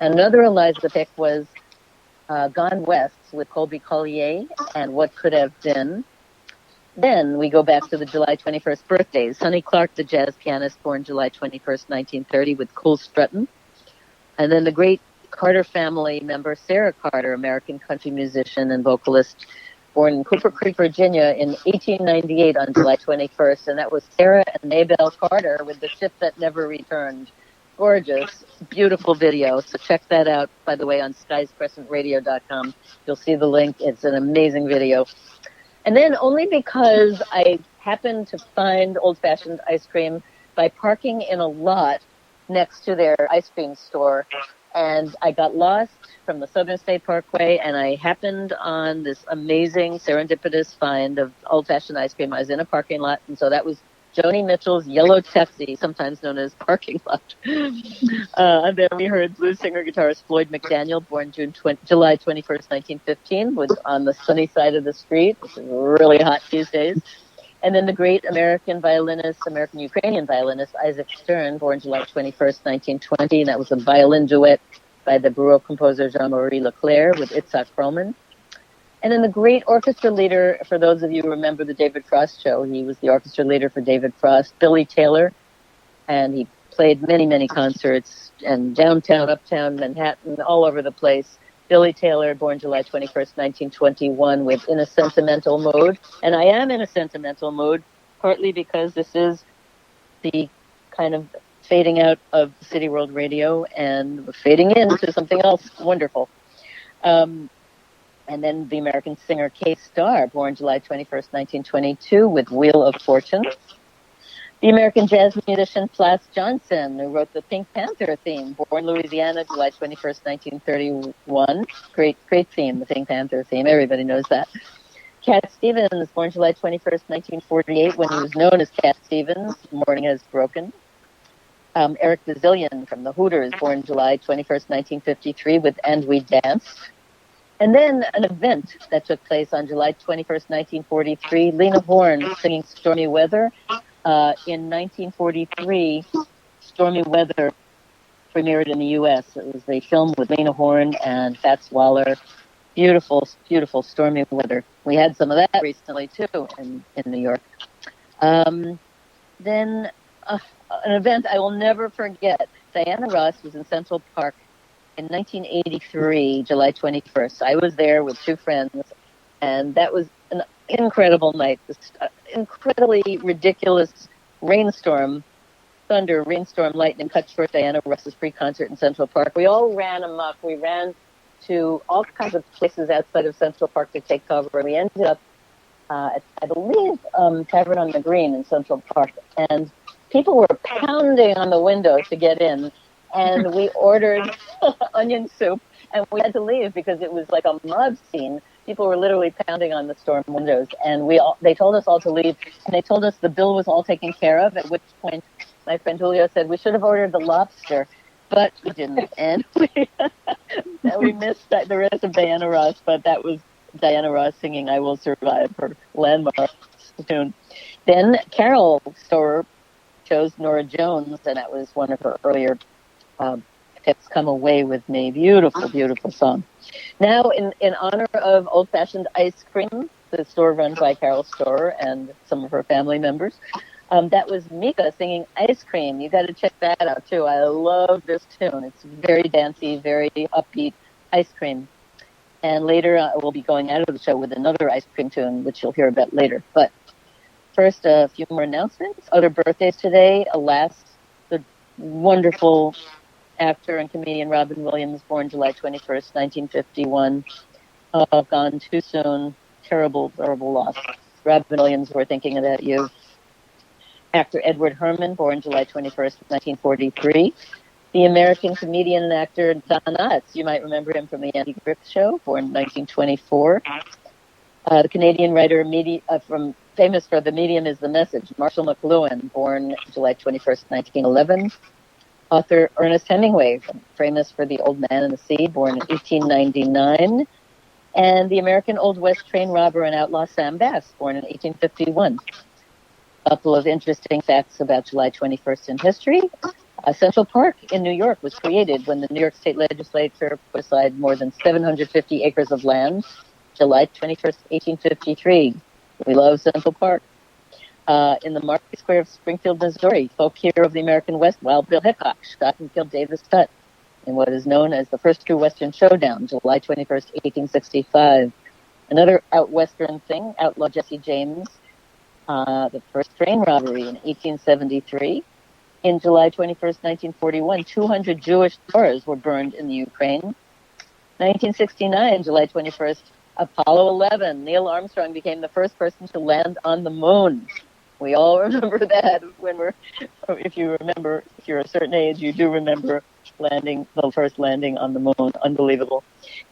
Another Eliza pick was Gone West with Colby Collier and What Could Have Been. Then we go back to the July 21st birthdays. Sonny Clark, the jazz pianist, born July 21st, 1930, with Cool Struttin'. And then the great Carter family member, Sarah Carter, American country musician and vocalist, born in Cooper Creek, Virginia in 1898 on July 21st. And that was Sarah and Maybelle Carter with The Ship That Never Returned. Gorgeous, beautiful video. So check that out, by the way, on skiescrescentradio.com. You'll see the link. It's an amazing video. And then only because I happened to find old-fashioned ice cream by parking in a lot next to their ice cream store. And I got lost from the Southern State Parkway, and I happened on this amazing serendipitous find of old-fashioned ice cream. I was in a parking lot, and so that was Joni Mitchell's Yellow Taxi, sometimes known as Parking Lot. And then we heard blues singer-guitarist Floyd McDaniel, born July 21st, 1915, was on the sunny side of the street, which is really hot these days. And then the great American-Ukrainian violinist, Isaac Stern, born July 21st, 1920, and that was a violin duet by the Baroque composer Jean-Marie Leclerc with Itzhak Perlman. And then the great orchestra leader, for those of you who remember the David Frost show, he was the orchestra leader for David Frost, Billy Taylor, and he played many, many concerts in downtown, uptown, Manhattan, all over the place. Billy Taylor, born July 21st, 1921, with In a Sentimental Mood. And I am in a sentimental mood, partly because this is the kind of fading out of City World Radio and fading into something else wonderful. And then the American singer Kay Starr, born July 21st, 1922, with Wheel of Fortune. The American jazz musician Flass Johnson, who wrote the Pink Panther theme, born Louisiana, July 21st, 1931. Great theme, the Pink Panther theme. Everybody knows that. Cat Stevens, born July 21st, 1948, when he was known as Cat Stevens, Morning Has Broken. Eric Bazillion from the Hooters, born July 21st, 1953, with And We Danced. And then an event that took place on July 21st, 1943, Lena Horne singing Stormy Weather. In 1943, Stormy Weather premiered in the U.S. It was a film with Lena Horne and Fats Waller. Beautiful, beautiful Stormy Weather. We had some of that recently, too, in New York. Then an event I will never forget. Diana Ross was in Central Park in 1983, July 21st. I was there with two friends, and that was an incredible night. This incredibly ridiculous rainstorm, thunder, rainstorm, lightning cut short Diana Ross's free concert in Central Park. We all ran amok. We ran to all kinds of places outside of Central Park to take cover. We ended up at, I believe, Tavern on the Green in Central Park, and people were pounding on the window to get in. And we ordered onion soup, and we had to leave because it was like a mob scene. People were literally pounding on the storm windows, and they told us all to leave, and they told us the bill was all taken care of, at which point my friend Julio said, we should have ordered the lobster, but we didn't. And we missed the rest of Diana Ross, but that was Diana Ross singing I Will Survive, her landmark tune. Then Carol Stoehrer chose Norah Jones, and that was one of her earlier picks, Come Away With Me. Beautiful, beautiful song. Now, in honor of old-fashioned ice cream, the store run by Carol Stoehrer and some of her family members, that was Mika singing Ice Cream. You got to check that out, too. I love this tune. It's very dancey, very upbeat, Ice Cream. And later, we'll be going out of the show with another ice cream tune, which you'll hear about later. But first, a few more announcements. Other birthdays today. Alas, the wonderful actor and comedian Robin Williams, born July 21st, 1951. Gone too soon. Terrible, terrible loss. Robin Williams, we're thinking about you. Actor Edward Herrmann, born July 21st, 1943. The American comedian and actor Don Knotts, you might remember him from the Andy Griffith Show, born 1924. The Canadian writer famous for The Medium is the Message, Marshall McLuhan, born July 21st, 1911. Author Ernest Hemingway, famous for The Old Man and the Sea, born in 1899. And the American Old West train robber and outlaw Sam Bass, born in 1851. A couple of interesting facts about July 21st in history. Central Park in New York was created when the New York State Legislature put aside more than 750 acres of land, July 21st, 1853. We love Central Park. In the Market Square of Springfield, Missouri, folk hero of the American West, Wild Bill Hickok, shot and killed Davis Tutt in what is known as the First True Western Showdown, July 21st, 1865. Another out-Western thing, outlaw Jesse James, the first train robbery in 1873. In July 21st, 1941, 200 Jewish Torahs were burned in the Ukraine. 1969, July 21st, Apollo 11. Neil Armstrong became the first person to land on the moon. We all remember that if you're a certain age, you do remember the first landing on the moon. Unbelievable.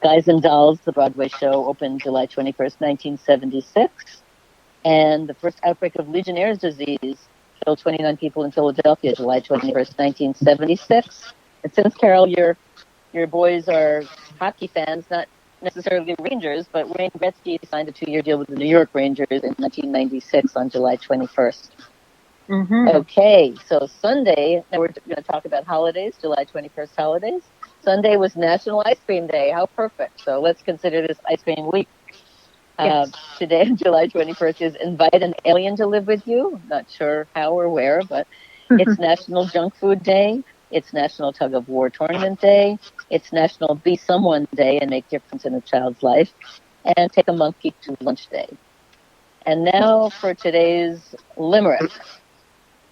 Guys and Dolls, the Broadway show, opened July 21st, 1976. And the first outbreak of Legionnaire's disease killed 29 people in Philadelphia, July 21st, 1976. And since, Carol, your boys are hockey fans, not necessarily Rangers, but Wayne Gretzky signed a 2-year deal with the New York Rangers in 1996 on July 21st. Mm-hmm. Okay, so Sunday, now we're going to talk about holidays, July 21st holidays. Sunday was National Ice Cream Day. How perfect. So let's consider this Ice Cream Week. Yes. Today, July 21st, is Invite an Alien to Live with You. Not sure how or where, but it's National Junk Food Day. It's National Tug of War Tournament Day. It's National Be Someone Day and make difference in a child's life. And Take a Monkey to Lunch Day. And now for today's limerick.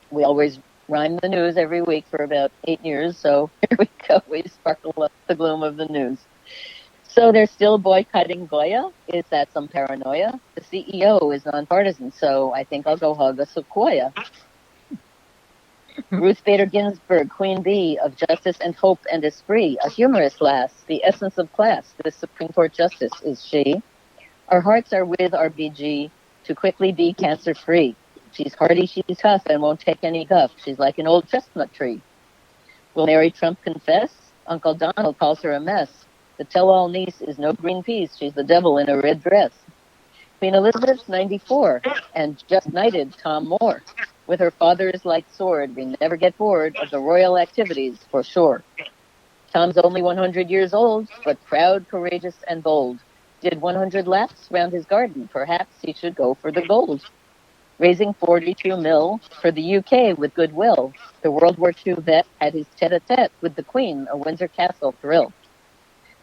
We always rhyme the news every week for about 8 years, so here we go. We sparkle up the gloom of the news. So they're still boycotting Goya? Is that some paranoia? The CEO is nonpartisan, so I think I'll go hug a sequoia. Ruth Bader Ginsburg, Queen Bee of Justice and Hope and Esprit, a humorous lass, the essence of class, the Supreme Court Justice is she. Our hearts are with RBG to quickly be cancer-free. She's hardy, she's tough, and won't take any guff. She's like an old chestnut tree. Will Mary Trump confess? Uncle Donald calls her a mess. The tell-all niece is no green peas. She's the devil in a red dress. Queen Elizabeth's 94 and just knighted Tom Moore. With her father's light sword, we never get bored of the royal activities, for sure. Tom's only 100 years old, but proud, courageous, and bold. Did 100 laps round his garden. Perhaps he should go for the gold. Raising 42 mil for the UK with goodwill. The World War II vet had his tete-a-tete with the Queen, a Windsor Castle thrill.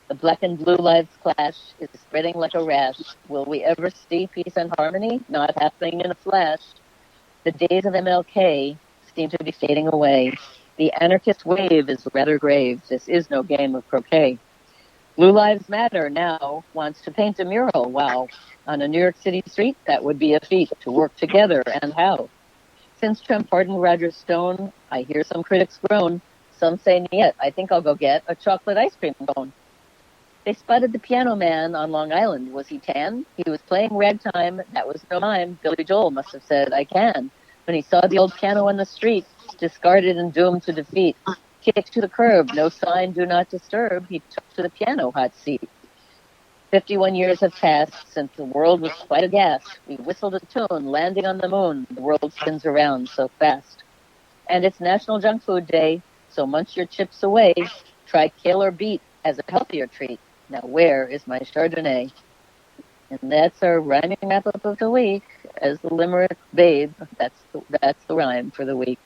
The black and blue lives clash is spreading like a rash. Will we ever see peace and harmony? Not happening in a flash. The days of MLK seem to be fading away. The anarchist wave is rather grave. This is no game of croquet. Blue Lives Matter now wants to paint a mural. Wow. On a New York City street, that would be a feat to work together, and how? Since Trump pardoned Roger Stone, I hear some critics groan. Some say, "Niet, I think I'll go get a chocolate ice cream cone." They spotted the piano man on Long Island. Was he tan? He was playing ragtime. That was no mime. Billy Joel must have said, "I can." When he saw the old piano on the street, discarded and doomed to defeat. Kicked to the curb, no sign, do not disturb. He took to the piano hot seat. 51 years have passed since the world was quite aghast. We whistled a tune, landing on the moon. The world spins around so fast. And it's National Junk Food Day, so munch your chips away. Try kale or beet as a healthier treat. Now where is my Chardonnay? And that's our rhyming wrap-up of the week. As the limerick babe, that's the rhyme for the week.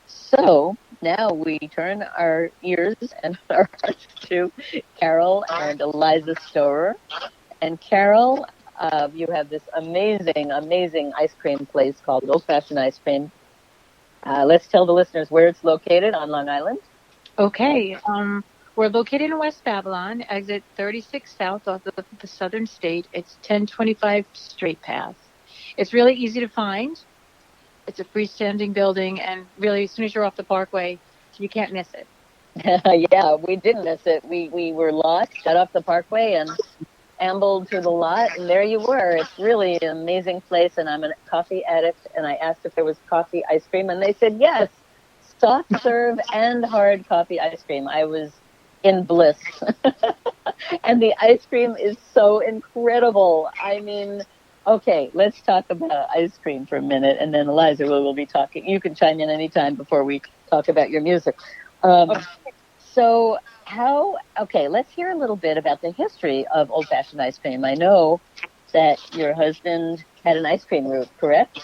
So now we turn our ears and our hearts to Carol and Eliza Stoehrer. And Carol, you have this amazing, amazing ice cream place called Old Fashioned Ice Cream. Let's tell the listeners where it's located on Long Island. Okay. We're located in West Babylon, exit 36 South off the Southern State. It's 1025 Straight Path. It's really easy to find. It's a freestanding building, and really, as soon as you're off the Parkway, you can't miss it. Yeah, we didn't miss it. We were lost, got off the Parkway, and ambled to the lot, and there you were. It's really an amazing place, and I'm a coffee addict, and I asked if there was coffee ice cream, and they said yes, soft serve and hard coffee ice cream. I was in bliss. And the ice cream is so incredible. I mean, okay, let's talk about ice cream for a minute, and then Eliza will be talking. You can chime in anytime before we talk about your music. Okay. So okay, let's hear a little bit about the history of old-fashioned ice cream. I know that your husband had an ice cream route, correct?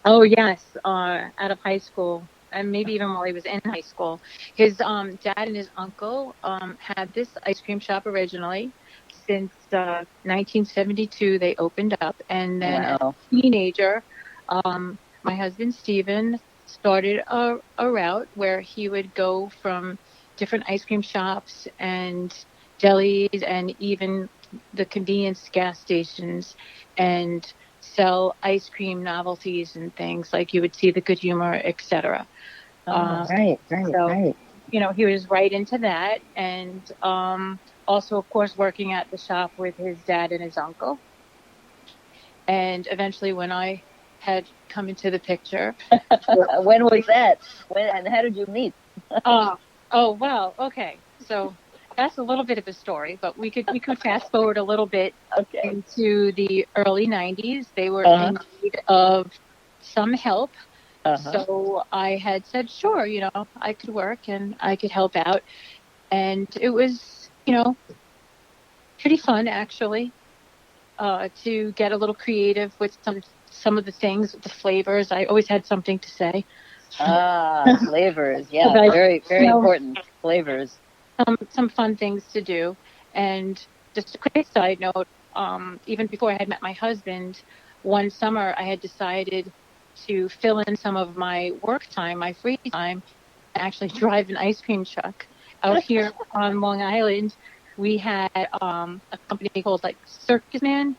Oh yes, out of high school, and maybe even while he was in high school, his dad and his uncle had this ice cream shop originally. Since 1972, they opened up, and then as Wow. a teenager, my husband Stephen started a route where he would go from different ice cream shops and delis and even the convenience gas stations and sell ice cream novelties and things like you would see the Good Humor, etc. Oh, right, So, right. he was right into that, and also, of course, working at the shop with his dad and his uncle. And eventually, when I had come into the picture, When was that? When and how did you meet? uh, oh wow, okay, so that's a little bit of a story, but we could fast forward a little bit Okay. into the early '90s. They were Uh-huh. in need of some help. Uh-huh. So I had said, sure, I could work and I could help out. And it was, pretty fun actually, to get a little creative with some of the things, the flavors. I always had something to say. Ah, flavors. Yeah, But, very, very important. Flavors. some fun things to do. And just a quick side note, even before I had met my husband, one summer I had decided to fill in some of my work time, my free time, actually drive an ice cream truck out here on Long Island. We had a company called like Circus Man.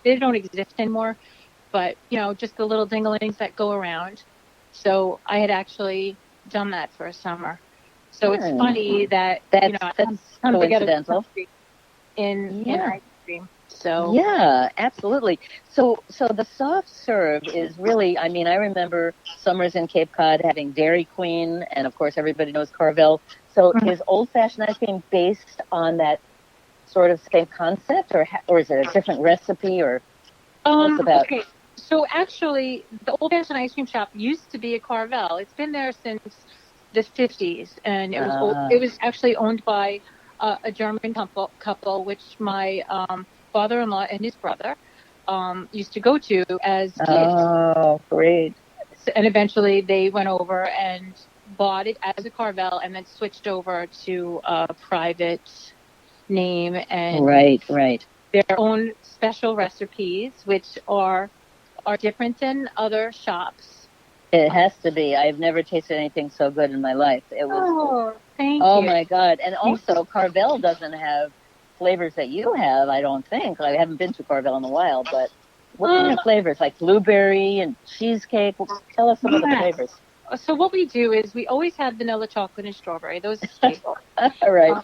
They don't exist anymore, but just the little dinglings that go around. So I had actually done that for a summer. So it's funny that I That's come together coincidental. in Yeah. ice cream. So Yeah, absolutely. So the soft serve is really, I mean, I remember summers in Cape Cod having Dairy Queen, and of course everybody knows Carvel. So is old-fashioned ice cream based on that sort of same concept, or is it a different recipe, or tell us about? okay. So actually, the old fashioned ice cream shop used to be a Carvel. It's been there since the 50s, and Ah, it was actually owned by a German couple, which my father-in-law and his brother used to go to as kids. oh, great. And eventually, they went over and bought it as a Carvel, and then switched over to a private name and Right, right. their own special recipes, which are different than other shops. It has to be. I've never tasted anything so good in my life. It was, Oh, thank oh you. my God. And also, Carvel doesn't have flavors that you have, I don't think. I haven't been to Carvel in a while, but what kind of flavors? Like blueberry and cheesecake? Well, tell us some of the Yes. flavors. So what we do is we always have vanilla, chocolate, and strawberry. Those are staple. All right.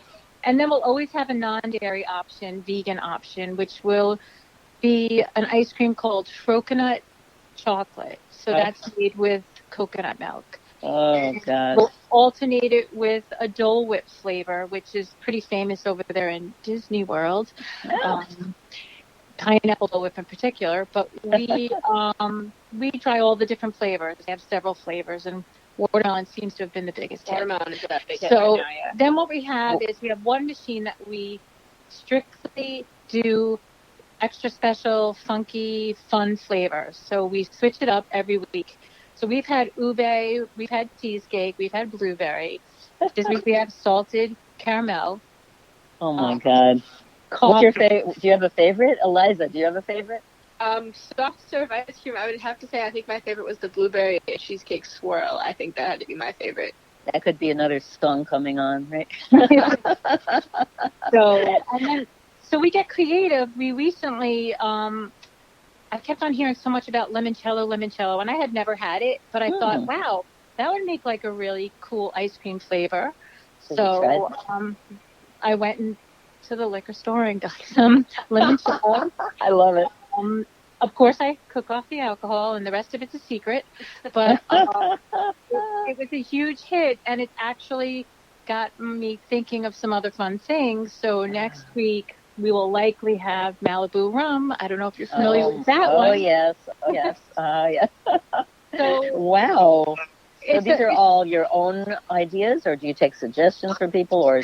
And then we'll always have a non-dairy option, vegan option, which will be an ice cream called coconut chocolate. So that's made with coconut milk. Oh, God. We'll alternate it with a Dole Whip flavor, which is pretty famous over there in Disney World. Pineapple Dole Whip in particular, but we try all the different flavors. We have several flavors, and watermelon seems to have been the biggest hit. Watermelon is that big hit So right now, yeah. then what we have is we have one machine that we strictly do extra special, funky, fun flavors. So we switch it up every week. So we've had ube, we've had cheesecake, we've had blueberry. This week we have salted caramel. Oh, my God. What's your favorite? Do you have a favorite? Eliza, do you have a favorite? Soft serve ice cream, I would have to say I think my favorite was the blueberry cheesecake swirl. I think that had to be my favorite. That could be another song coming on, right? So we get creative. We recently, I kept on hearing so much about limoncello, and I had never had it, but I thought, wow, that would make like a really cool ice cream flavor. So I went to the liquor store and got some limoncello. I love it. Of course, I cook off the alcohol, and the rest of it's a secret. But it was a huge hit, and it actually got me thinking of some other fun things. So next week we will likely have Malibu rum. I don't know if you're familiar with that one. Oh yes, yes, yes. So wow. So these are all your own ideas, or do you take suggestions from people, or